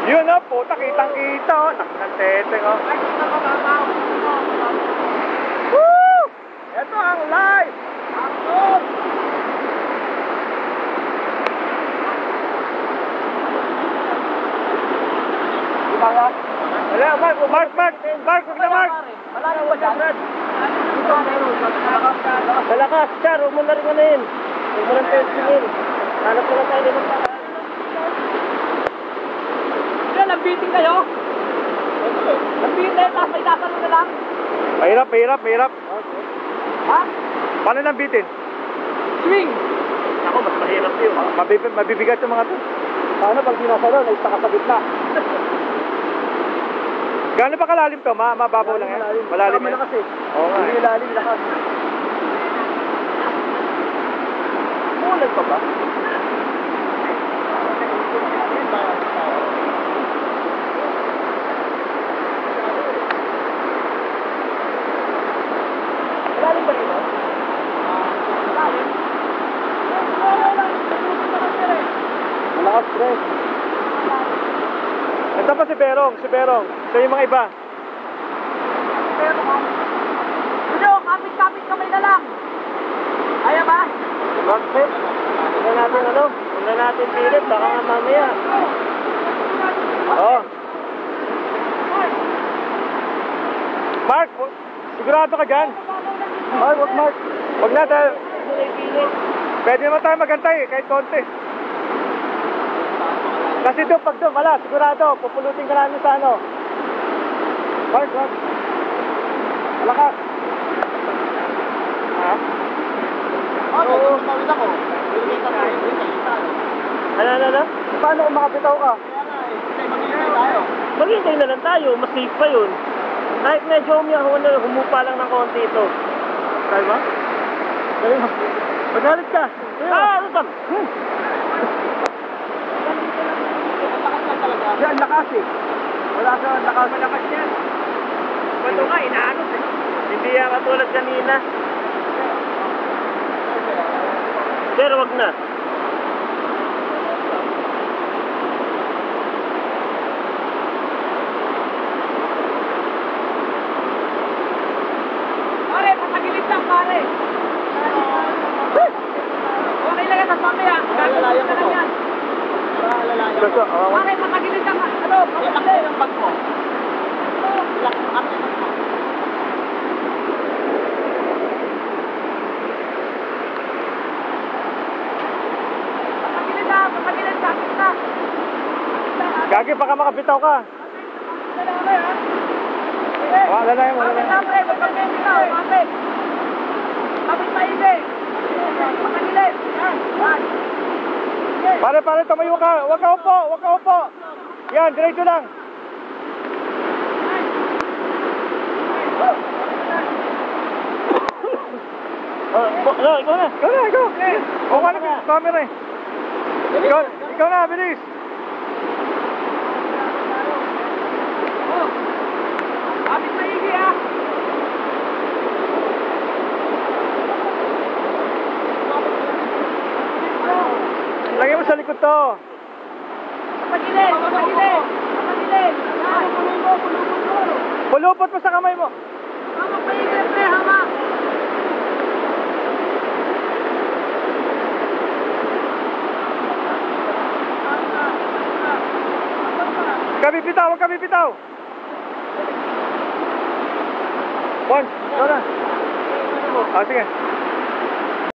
Yun o, puta, kitang-kita o. Nagteteng o. Woo! Ito ang live! Action! Wala, Mark, huwag na Mark! Wala na ba dyan, Brad? Malakas, Char, huwag mo na rin ganahin. Huwag mo lang testingin. Hanap ko lang tayo limang para. Yan, nambiting kayo? Nambiting kayo, tapos may tatalo na lang? Mahirap. Ha? Paano nang bitin? Swing! Ako, mas mahirap yun. Mabibigat yung mga to. Paano pag sinasalo, nagsaka sa gitna? Gaano ba kalalim to? Mababaw lang yan? Malalim yan? Malakas eh. Oo nga. Hindi lalim, lakas. Mulag pa ba? Lalim ba rin? Lalim? Malakas, pre. Ito pa si Berong. Siya yung mga iba. Pero, Julio, kapit-kapit kamay na lang. Kaya ba? Bakit? Huwag na natin pilit, baka nga mamaya. Oo. Mark, sigurado ka dyan? Mark. Huwag na tayo. Huwag mo na ipilit. Pwede naman tayo magantay kahit konti. Kasi doon, pag doon, wala, sigurado, pupulutin ka namin sa ano. Mark. Malakas. Ha? Oo, mawin ako. Bigay ka tayo. Ano? Paano kung makapitaw ka? Maghintay na lang tayo, mas safe pa yun. Kahit medyo humupa lang ng konti ito. Kaya ba? Galing mo. Magalit ka. Ano ba? Yan, lakas eh. Wala ka, lakas yan. Bato nga, inaanot eh. Hindi yan katulad kanina. Pero wag na. Pare, patagilid lang, pare. Okay lang yan, mamaya. Gagawin ko na lang yan. Gusto, Pare, patagilid lang. Ano, patagilid ang bag mo. Patagilid na. Gagi, baka makapitaw ka. Wala na yun. Kapit na, pre. Huwag kang bibitaw. Kapit. Kapit maigi. Patagilid. Yan. Pare, tumayo ka. Huwag ka upo. Yan, diretso lang. Ikaw na. Ikaw. O, wala ka. Camera eh. Ikaw na, bilis. Kapit maigi, ha. Lagay mo sa likod to. Patagilid. Pulupot mo sa kamay mo. Hamak maigi, pre. Hamak. Huwag ka bibitaw. One. Sige.